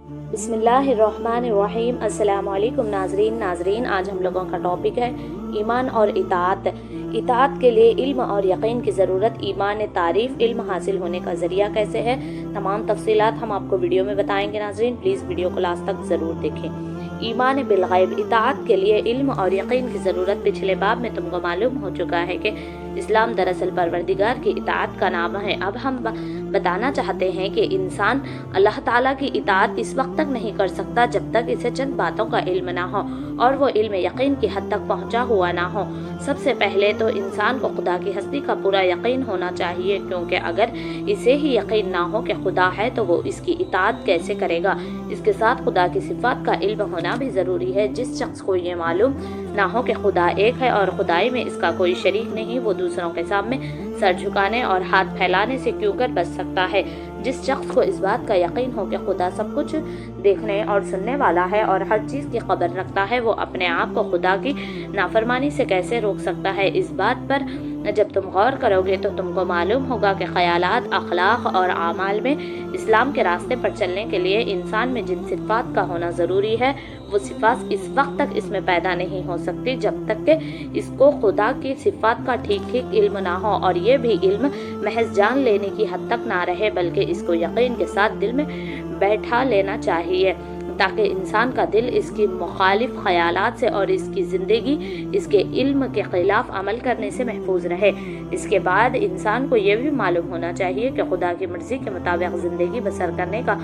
بسم اللہ الرحمن الرحیم۔ السلام علیکم ناظرین، آج ہم لوگوں کا ٹاپک ہے ایمان اور اطاعت۔ اطاعت کے لیے علم اور یقین کی ضرورت۔ ایمان تعریف علم حاصل ہونے کا ذریعہ کیسے ہے، تمام تفصیلات ہم آپ کو ویڈیو میں بتائیں گے ناظرین، پلیز ویڈیو کو لاسٹ تک ضرور دیکھیں۔ ایمان بالغیب، اطاعت کے لیے علم اور یقین کی ضرورت۔ پچھلے باب میں تم کو معلوم ہو چکا ہے کہ اسلام دراصل پروردگار کی اطاعت کا نام ہے۔ اب ہم بتانا چاہتے ہیں کہ انسان اللہ تعالیٰ کی اطاعت اس وقت تک نہیں کر سکتا جب تک اسے چند باتوں کا علم نہ ہو اور وہ علم یقین کی حد تک پہنچا ہوا نہ ہو۔ سب سے پہلے تو انسان کو خدا کی ہستی کا پورا یقین ہونا چاہیے، کیونکہ اگر اسے ہی یقین نہ ہو کہ خدا ہے تو وہ اس کی اطاعت کیسے کرے گا۔ اس کے ساتھ خدا کی صفات کا علم ہونا بھی ضروری ہے۔ جس شخص کو یہ معلوم نہ ہو کہ خدا ایک ہے اور خدائی میں اس کا کوئی شریک نہیں، وہ دوسروں کے سامنے سر جھکانے اور ہاتھ پھیلانے سے کیوں کر بچ سکتا ہے۔ جس شخص کو اس بات کا یقین ہو کہ خدا سب کچھ دیکھنے اور سننے والا ہے اور ہر چیز کی خبر رکھتا ہے، وہ اپنے آپ کو خدا کی نافرمانی سے کیسے روک سکتا ہے۔ اس بات پر جب تم غور کرو گے تو تم کو معلوم ہوگا کہ خیالات، اخلاق اور اعمال میں اسلام کے راستے پر چلنے کے لیے انسان میں جن صفات کا ہونا ضروری ہے، وہ صفات اس وقت تک اس میں پیدا نہیں ہو سکتی جب تک کہ اس کو خدا کی صفات کا ٹھیک علم نہ ہو، اور یہ بھی علم محض جان لینے کی حد تک نہ رہے، بلکہ اس کو یقین کے ساتھ دل میں بیٹھا لینا چاہیے، تاکہ انسان کا دل اس کی مخالف خیالات سے اور اس کی زندگی اس کے علم کے خلاف عمل کرنے سے محفوظ رہے۔ اس کے بعد انسان کو یہ بھی معلوم ہونا چاہیے کہ خدا کی مرضی کے مطابق زندگی بسر کرنے کا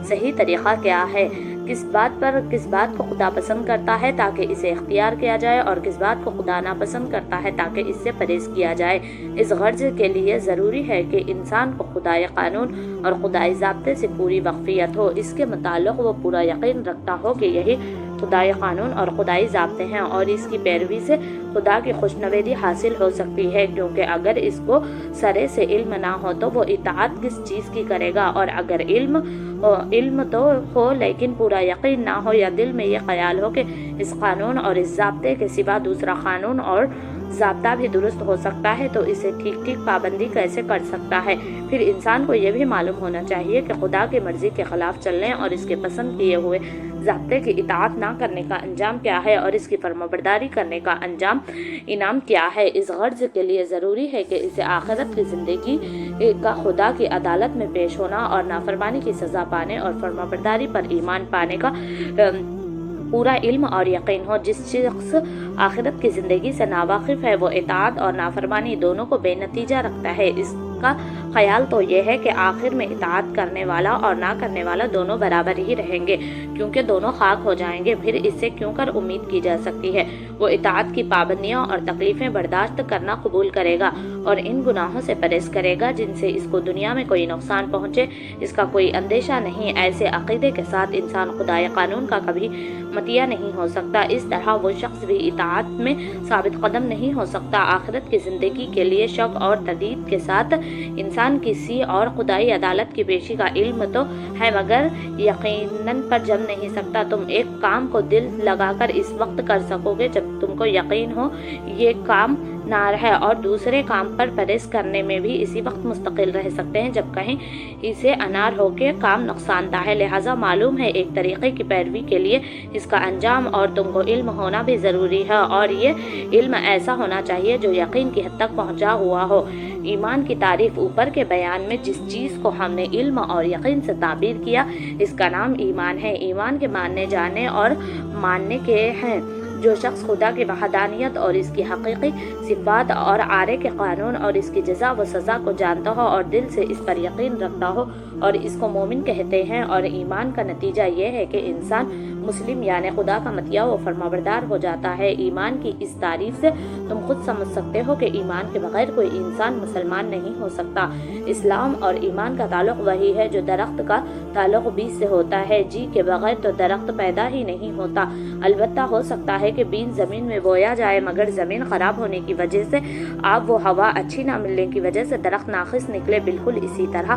صحیح طریقہ کیا ہے، کس بات کو خدا پسند کرتا ہے تاکہ اسے اختیار کیا جائے، اور کس بات کو خدا ناپسند کرتا ہے تاکہ اس سے پرہیز کیا جائے۔ اس غرض کے لیے ضروری ہے کہ انسان کو خدائی قانون اور خدائی ضابطے سے پوری واقفیت ہو، اس کے متعلق وہ پورا یقین رکھتا ہو کہ یہی خدائی قانون اور خدائی ضابطے ہیں، اور اس کی پیروی سے خدا کی خوشنودی حاصل ہو سکتی ہے، کیونکہ اگر اس کو سرے سے علم نہ ہو تو وہ اطاعت کس چیز کی کرے گا، اور اگر علم تو ہو لیکن پورا یقین نہ ہو، یا دل میں یہ خیال ہو کہ اس قانون اور اس ضابطے کے سوا دوسرا قانون اور ضابطہ بھی درست ہو سکتا ہے، تو اسے ٹھیک پابندی کیسے کر سکتا ہے۔ پھر انسان کو یہ بھی معلوم ہونا چاہیے کہ خدا کی مرضی کے خلاف چلنے اور اس کے پسند کیے ہوئے ضابطے کی اطاعت نہ کرنے کا انجام کیا ہے، اور اس کی فرمانبرداری کرنے کا انعام کیا ہے۔ اس غرض کے لیے ضروری ہے کہ اسے آخرت کی زندگی کا خدا کی عدالت میں پیش ہونا اور نافرمانی کی سزا پانے اور فرمانبرداری پر ایمان پانے کا پورا علم اور یقین ہو۔ جس شخص آخرت کی زندگی سے ناواقف ہے، وہ اطاعت اور نافرمانی دونوں کو بے نتیجہ رکھتا ہے۔ اس کا خیال تو یہ ہے کہ آخر میں اطاعت کرنے والا اور نہ کرنے والا دونوں برابر ہی رہیں گے، کیونکہ دونوں خاک ہو جائیں گے، پھر اس سے کیوں کر امید کی جا سکتی ہے۔ وہ اطاعت کی پابندیاں اور تکلیفیں برداشت کرنا قبول کرے گا اور ان گناہوں سے پرہیز کرے گا جن سے اس کو دنیا میں کوئی نقصان پہنچے، اس کا کوئی اندیشہ نہیں۔ ایسے عقیدے کے ساتھ انسان خدائے قانون کا کبھی مطیع نہیں ہو سکتا، اس طرح وہ شخص بھی اطاعت میں ثابت قدم نہیں ہو سکتا۔ آخرت کی زندگی کے لیے شک اور تردید کے ساتھ انسان کسی اور خدائی عدالت کی پیشی کا علم تو ہے، مگر یقیناً پر جم نہیں سکتا۔ تم ایک کام کو دل لگا کر اس وقت کر سکو گے جب تم کو یقین ہو یہ کام نار ہے، اور دوسرے کام پر پرہیز کرنے میں بھی اسی وقت مستقل رہ سکتے ہیں جب کہیں اسے انار ہو کے کام نقصان دہ ہے۔ لہٰذا معلوم ہے ایک طریقے کی پیروی کے لیے اس کا انجام اور تم کو علم ہونا بھی ضروری ہے، اور یہ علم ایسا ہونا چاہیے جو یقین کی حد تک پہنچا ہوا ہو۔ ایمان کی تعریف اوپر کے بیان میں جس چیز کو ہم نے علم اور یقین سے تعبیر کیا، اس کا نام ایمان ہے۔ ایمان کے ماننے جانے اور ماننے کے ہیں۔ جو شخص خدا کی وحدانیت اور اس کی حقیقی صفات اور آرے کے قانون اور اس کی جزا و سزا کو جانتا ہو اور دل سے اس پر یقین رکھتا ہو اور اس کو مومن کہتے ہیں، اور ایمان کا نتیجہ یہ ہے کہ انسان مسلم یعنی خدا کا مطیع و فرمانبردار ہو جاتا ہے۔ ایمان کی اس تعریف سے تم خود سمجھ سکتے ہو کہ ایمان کے بغیر کوئی انسان مسلمان نہیں ہو سکتا۔ اسلام اور ایمان کا تعلق وہی ہے جو درخت کا تعلق بیج سے ہوتا ہے۔ جی کے بغیر تو درخت پیدا ہی نہیں ہوتا۔ البتہ ہو سکتا ہے کہ بیج زمین میں بویا جائے، مگر زمین خراب ہونے کی وجہ سے، آب و ہوا اچھی نہ ملنے کی وجہ سے درخت ناقص نکلے۔ بالکل اسی طرح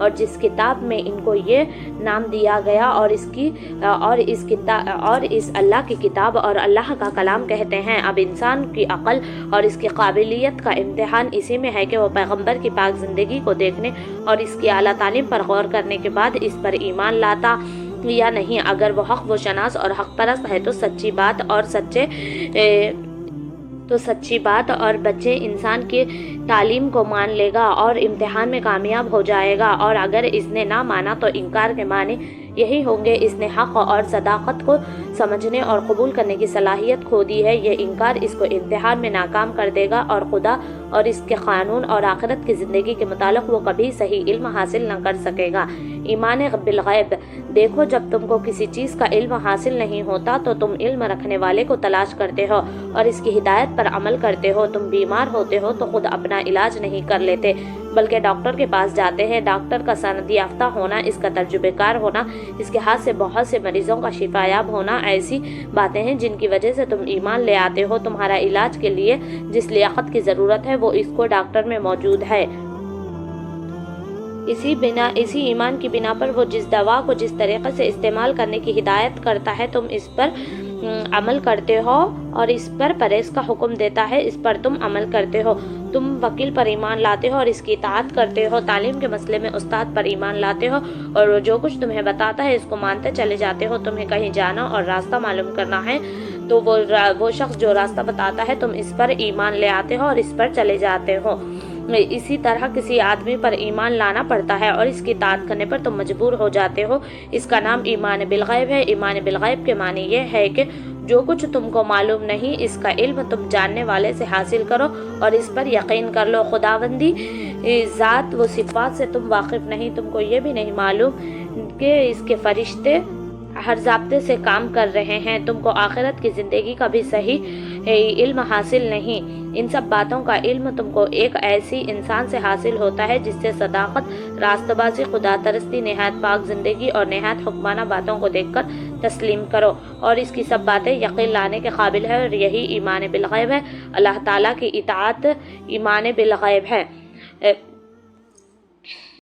اور جس کتاب میں ان کو یہ نام دیا گیا اور اس اللہ کی کتاب اور اللہ کا کلام کہتے ہیں۔ اب انسان کی عقل اور اس کی قابلیت کا امتحان اسی میں ہے کہ وہ پیغمبر کی پاک زندگی کو دیکھنے اور اس کی اعلیٰ تعلیم پر غور کرنے کے بعد اس پر ایمان لاتا یا نہیں۔ اگر وہ حق و شناس اور حق پرست ہے تو سچی بات اور بچے انسان کی تعلیم کو مان لے گا اور امتحان میں کامیاب ہو جائے گا، اور اگر اس نے نہ مانا تو انکار کے معنی یہی ہوں گے اس نے حق اور صداقت کو سمجھنے اور قبول کرنے کی صلاحیت کھو دی ہے۔ یہ انکار اس کو امتحان میں ناکام کر دے گا اور خدا اور اس کے قانون اور آخرت کی زندگی کے متعلق وہ کبھی صحیح علم حاصل نہ کر سکے گا۔ ایمان بالغیب، دیکھو جب تم کو کسی چیز کا علم حاصل نہیں ہوتا تو تم علم رکھنے والے کو تلاش کرتے ہو اور اس کی ہدایت پر عمل کرتے ہو۔ تم بیمار ہوتے ہو تو خود اپنا علاج نہیں کر لیتے بلکہ ڈاکٹر کے پاس جاتے ہیں۔ ڈاکٹر کا سند یافتہ ہونا، اس کا تجربہ کار ہونا، اس کے ہاتھ سے بہت سے مریضوں کا شفا یاب ہونا ایسی باتیں ہیں جن کی وجہ سے تم ایمان لے آتے ہو۔ تمہارا علاج کے لیے جس لیاقت کی ضرورت ہے وہ اس کو ڈاکٹر میں موجود ہے۔ اسی ایمان کی بنا پر وہ جس دوا کو جس طریقے سے استعمال کرنے کی ہدایت کرتا ہے تم اس پر عمل کرتے ہو، اور اس پر پرہیز کا حکم دیتا ہے اس پر تم عمل کرتے ہو۔ تم وکیل پر ایمان لاتے ہو اور اس کی اطاعت کرتے ہو۔ تعلیم کے مسئلے میں استاد پر ایمان لاتے ہو اور وہ جو کچھ تمہیں بتاتا ہے اس کو مانتے چلے جاتے ہو۔ تمہیں کہیں جانا اور راستہ معلوم کرنا ہے تو وہ شخص جو راستہ بتاتا ہے تم اس پر ایمان لے آتے ہو اور اس پر چلے جاتے ہو۔ اسی طرح کسی آدمی پر ایمان لانا پڑتا ہے اور اس کی اطاعت کرنے پر تم مجبور ہو جاتے ہو۔ اس کا نام ایمان بالغیب ہے۔ ایمان بالغیب کے معنی یہ ہے کہ جو کچھ تم کو معلوم نہیں اس کا علم تم جاننے والے سے حاصل کرو اور اس پر یقین کر لو۔ خداوندی ذات و صفات سے تم واقف نہیں، تم کو یہ بھی نہیں معلوم کہ اس کے فرشتے ہر ضابطے سے کام کر رہے ہیں، تم کو آخرت کی زندگی کا بھی صحیح علم حاصل نہیں۔ ان سب باتوں کا علم تم کو ایک ایسی انسان سے حاصل ہوتا ہے جس سے صداقت، راست بازی، خدا ترستی، نہایت پاک زندگی اور نہایت حکمانہ باتوں کو دیکھ کر تسلیم کرو اور اس کی سب باتیں یقین لانے کے قابل ہے، اور یہی ایمان بالغیب ہے۔ اللہ تعالیٰ کی اطاعت ایمان بالغیب ہے۔